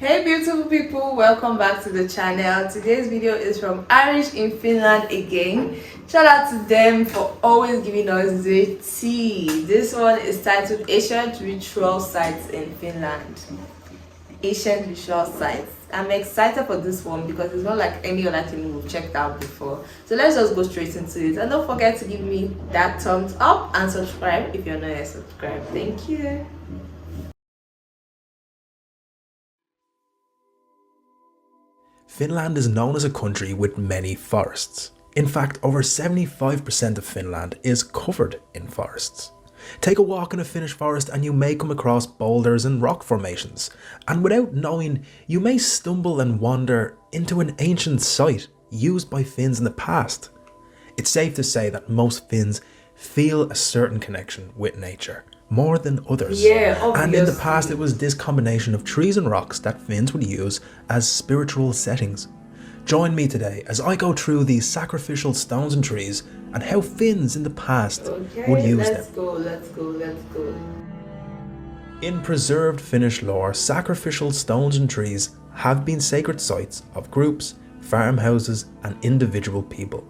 Hey beautiful people, welcome back to the channel. Today's video is from Irish in Finland again. Shout out to them for always giving us the tea. This one is titled Ancient Ritual Sites in Finland. Ancient ritual sites. I'm excited for this one because it's not like any other thing we've checked out before. So let's just go straight into it. And don't forget to give me that thumbs up and subscribe if you're not yet subscribed. Thank you. Finland is known as a country with many forests. In fact, over 75% of Finland is covered in forests. Take a walk in a Finnish forest and you may come across boulders and rock formations, and without knowing, you may stumble and wander into an ancient site used by Finns in the past. It's safe to say that most Finns feel a certain connection with nature, more than others. Yeah, obviously. And in the past it was this combination of trees and rocks that Finns would use as spiritual settings. Join me today as I go through these sacrificial stones and trees and how Finns in the past would use them. Let's go. In preserved Finnish lore, sacrificial stones and trees have been sacred sites of groups, farmhouses and individual people,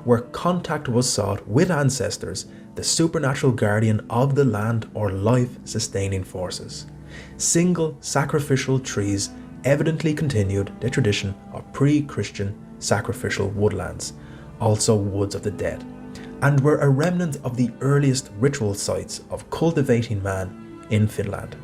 where contact was sought with ancestors, the supernatural guardian of the land or life-sustaining forces. Single sacrificial trees evidently continued the tradition of pre-Christian sacrificial woodlands, also woods of the dead, and were a remnant of the earliest ritual sites of cultivating man in Finland.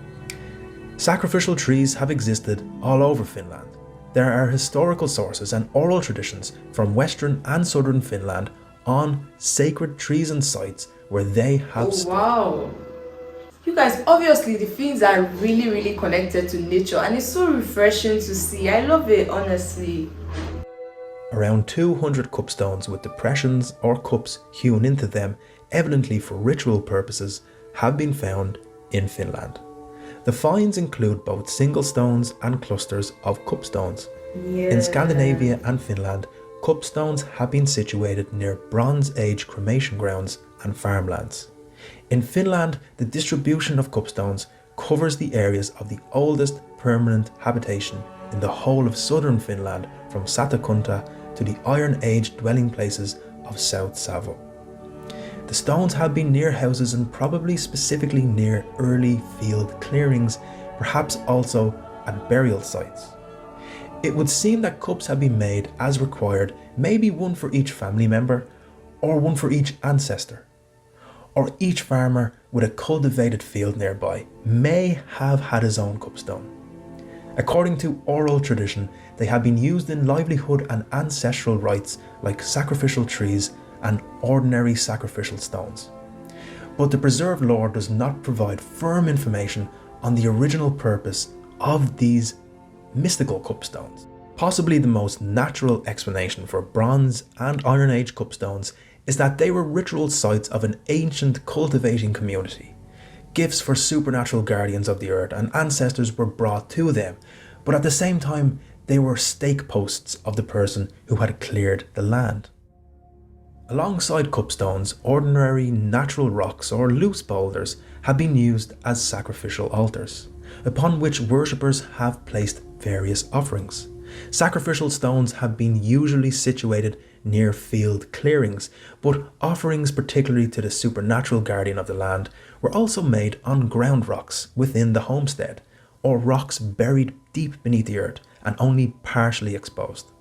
Sacrificial trees have existed all over Finland. There are historical sources and oral traditions from western and southern Finland on sacred trees and sites where they have stood. Wow. You guys, obviously the Finns are really connected to nature and it's so refreshing to see. I love it, honestly. Around 200 cupstones with depressions or cups hewn into them, evidently for ritual purposes, have been found in Finland. The finds include both single stones and clusters of cupstones. Yeah. In Scandinavia and Finland, cupstones have been situated near Bronze Age cremation grounds and farmlands. In Finland, the distribution of cupstones covers the areas of the oldest permanent habitation in the whole of southern Finland, from Satakunta to the Iron Age dwelling places of South Savo. The stones have been near houses and probably specifically near early field clearings, perhaps also at burial sites. It would seem that cups have been made as required, maybe one for each family member, or one for each ancestor. Or each farmer with a cultivated field nearby may have had his own cupstone. According to oral tradition, they have been used in livelihood and ancestral rites like sacrificial trees and ordinary sacrificial stones. But the preserved lore does not provide firm information on the original purpose of these mystical cupstones. Possibly the most natural explanation for Bronze and Iron Age cupstones is that they were ritual sites of an ancient cultivating community. Gifts for supernatural guardians of the earth and ancestors were brought to them, but at the same time they were stake posts of the person who had cleared the land. Alongside cupstones, ordinary natural rocks or loose boulders have been used as sacrificial altars, upon which worshippers have placed various offerings. Sacrificial stones have been usually situated near field clearings, but offerings particularly to the supernatural guardian of the land were also made on ground rocks within the homestead, or rocks buried deep beneath the earth and only partially exposed.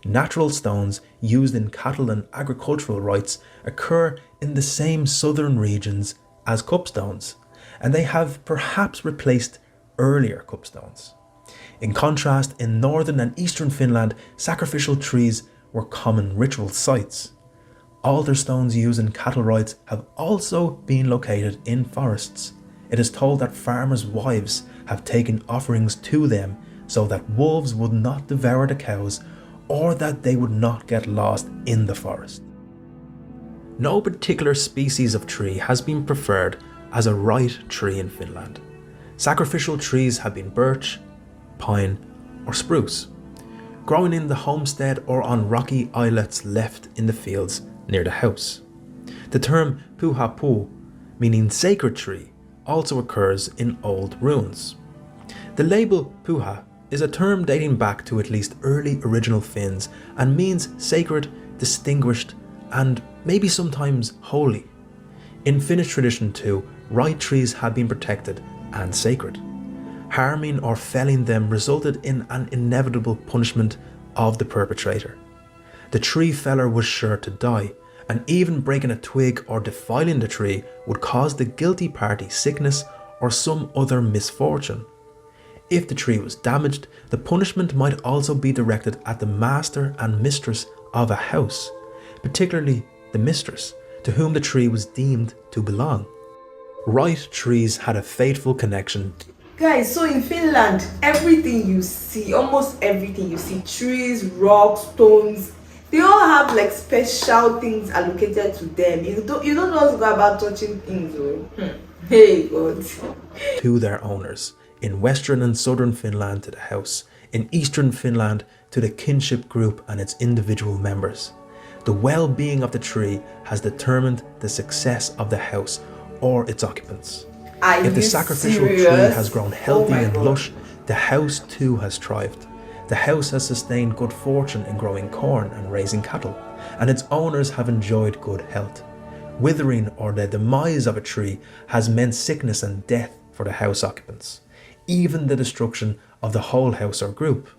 Natural stones used in cattle and agricultural rites occur in the same southern regions as cupstones, and they have perhaps replaced earlier cupstones. In contrast, in northern and eastern Finland, sacrificial trees were common ritual sites. Altar stones used in cattle rites have also been located in forests. It is told that farmers' wives have taken offerings to them so that wolves would not devour the cows or that they would not get lost in the forest. No particular species of tree has been preferred as a right tree in Finland. Sacrificial trees have been birch, pine or spruce, growing in the homestead or on rocky islets left in the fields near the house. The term pyhä puu, meaning sacred tree, also occurs in old runes. The label pyhä is a term dating back to at least early original Finns and means sacred, distinguished, and maybe sometimes holy. In Finnish tradition too, right trees had been protected and sacred. Harming or felling them resulted in an inevitable punishment of the perpetrator. The tree feller was sure to die, and even breaking a twig or defiling the tree would cause the guilty party sickness or some other misfortune. If the tree was damaged, the punishment might also be directed at the master and mistress of a house, particularly the mistress, to whom the tree was deemed to belong. Right trees had a fateful connection. Guys, so in Finland, everything you see, almost everything you see, trees, rocks, stones, they all have like special things allocated to them. You don't want to go about touching things. Hey God. To their owners. In western and southern Finland to the house. In eastern Finland to the kinship group and its individual members. The well-being of the tree has determined the success of the house or its occupants. If the sacrificial tree has grown healthy and lush, the house too has thrived. The house has sustained good fortune in growing corn and raising cattle, and its owners have enjoyed good health. Withering or the demise of a tree has meant sickness and death for the house occupants, even the destruction of the whole house or group.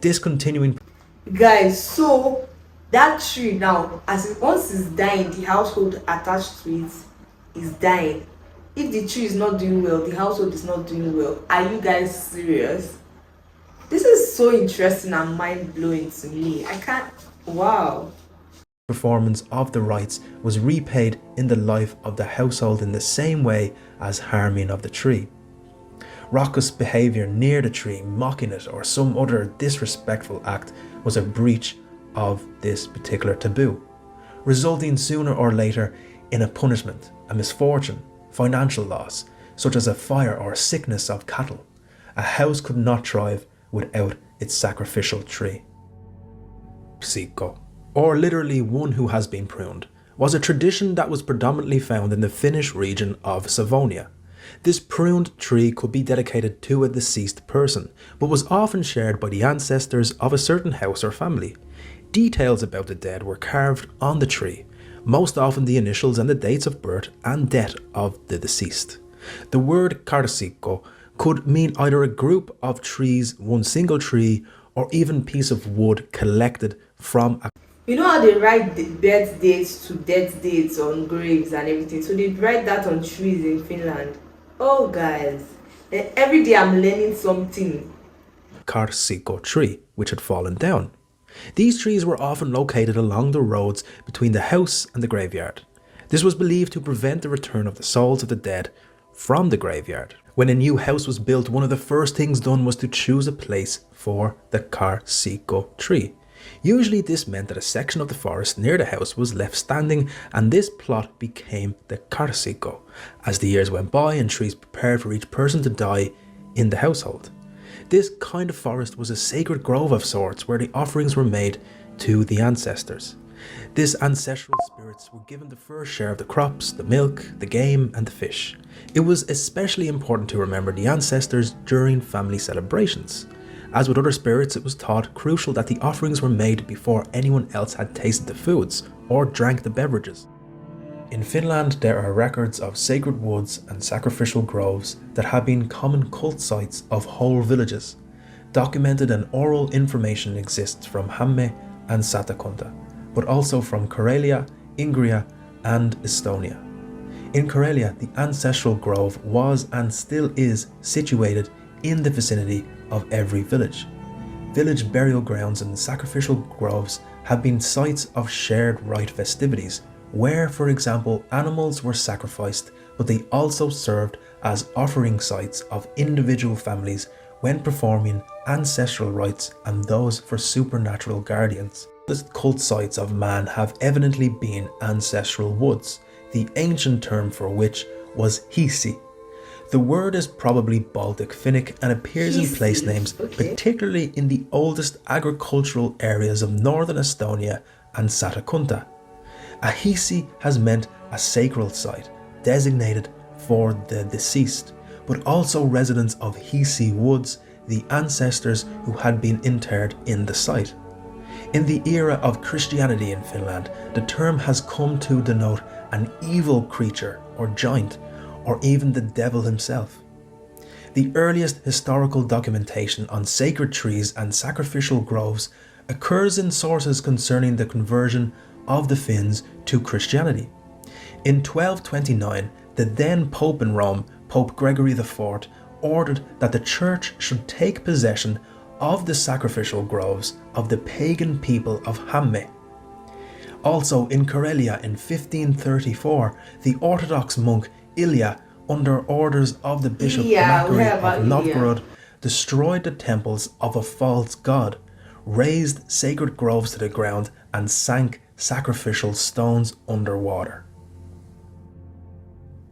Discontinuing. Guys, so that tree now, once it's dying, the household attached to it is dying. If the tree is not doing well, the household is not doing well. Are you guys serious? This is so interesting and mind-blowing to me. I can't. Wow. Performance of the rites was repaid in the life of the household in the same way as harming of the tree. Raucous behaviour near the tree, mocking it, or some other disrespectful act was a breach of this particular taboo, resulting sooner or later in a punishment, a misfortune, financial loss, such as a fire or sickness of cattle. A house could not thrive without its sacrificial tree. Sikko, or literally one who has been pruned, was a tradition that was predominantly found in the Finnish region of Savonia. This pruned tree could be dedicated to a deceased person, but was often shared by the ancestors of a certain house or family. Details about the dead were carved on the tree, most often the initials and the dates of birth and death of the deceased. The word karsikko could mean either a group of trees, one single tree, or even piece of wood collected from a... You know how they write the birth dates to death dates on graves and everything? So they write that on trees in Finland. Oh guys, every day I'm learning something. Karsikko tree, which had fallen down. These trees were often located along the roads between the house and the graveyard. This was believed to prevent the return of the souls of the dead from the graveyard. When a new house was built, one of the first things done was to choose a place for the karsikko tree. Usually this meant that a section of the forest near the house was left standing, and this plot became the karsikko as the years went by and trees prepared for each person to die in the household. This kind of forest was a sacred grove of sorts where the offerings were made to the ancestors. These ancestral spirits were given the first share of the crops, the milk, the game and the fish. It was especially important to remember the ancestors during family celebrations. As with other spirits, it was thought crucial that the offerings were made before anyone else had tasted the foods or drank the beverages. In Finland, there are records of sacred woods and sacrificial groves that have been common cult sites of whole villages. Documented and oral information exists from Häme and Satakunta, but also from Karelia, Ingria and Estonia. In Karelia, the ancestral grove was and still is situated in the vicinity of every village. Village burial grounds and sacrificial groves have been sites of shared rite festivities, where, for example, animals were sacrificed, but they also served as offering sites of individual families when performing ancestral rites and those for supernatural guardians. The cult sites of man have evidently been ancestral woods, the ancient term for which was hisi. The word is probably Baltic Finnic and appears in place names, particularly in the oldest agricultural areas of northern Estonia and Satakunta. A hisi has meant a sacral site designated for the deceased, but also residents of hisi woods, the ancestors who had been interred in the site. In the era of Christianity in Finland, the term has come to denote an evil creature or giant, or even the devil himself. The earliest historical documentation on sacred trees and sacrificial groves occurs in sources concerning the conversion of the Finns to Christianity. In 1229, the then Pope in Rome, Pope Gregory IV, ordered that the church should take possession of the sacrificial groves of the pagan people of Hamme. Also in Karelia in 1534, the Orthodox monk Ilya, under orders of the Bishop Macquarie of Novgorod, destroyed the temples of a false god, razed sacred groves to the ground, and sank sacrificial stones underwater.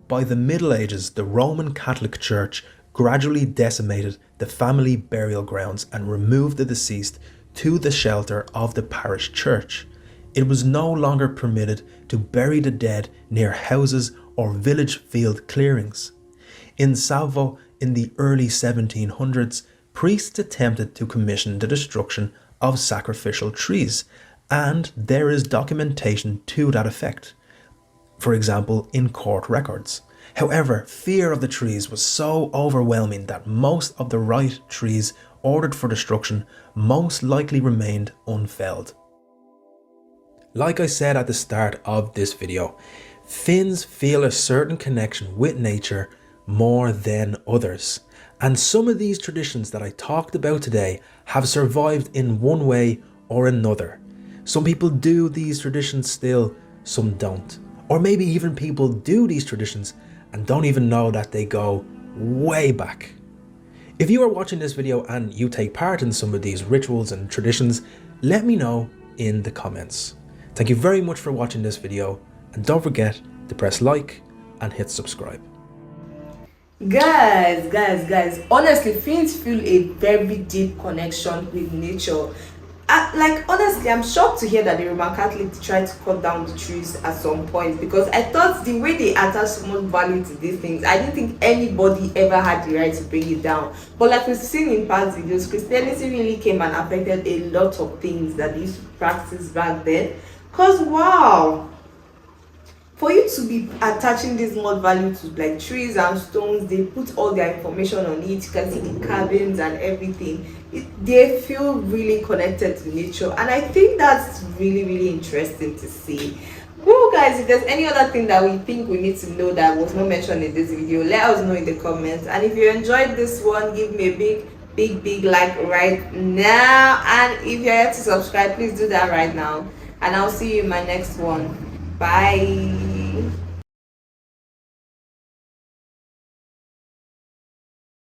By the Middle Ages, the Roman Catholic Church gradually decimated the family burial grounds and removed the deceased to the shelter of the parish church. It was no longer permitted to bury the dead near houses or village field clearings. In Salvo, in the early 1700s, priests attempted to commission the destruction of sacrificial trees, and there is documentation to that effect. For example, in court records. However, fear of the trees was so overwhelming that most of the right trees ordered for destruction most likely remained unfelled. Like I said at the start of this video, Finns feel a certain connection with nature more than others. And some of these traditions that I talked about today have survived in one way or another. Some people do these traditions still, some don't. Or maybe even people do these traditions and don't even know that they go way back. If you are watching this video and you take part in some of these rituals and traditions, let me know in the comments. Thank you very much for watching this video, and don't forget to press like and hit subscribe. Guys, honestly, Finns feel a very deep connection with nature. Honestly, I'm shocked to hear that the Roman Catholics tried to cut down the trees at some point, because I thought the way they attach so much value to these things, I didn't think anybody ever had the right to bring it down. But like we've seen in past videos, Christianity really came and affected a lot of things that they used to practice back then. Because wow, for you to be attaching this much value to like trees and stones, they put all their information on it. You can see the cabins and everything. They feel really connected to nature, and I think that's really interesting to see. Well guys, if there's any other thing that we think we need to know that was not mentioned in this video, let us know in the comments. And if you enjoyed this one, give me a big like right now, and if you're yet to subscribe, please do that right now, and I'll see you in my next one. Bye.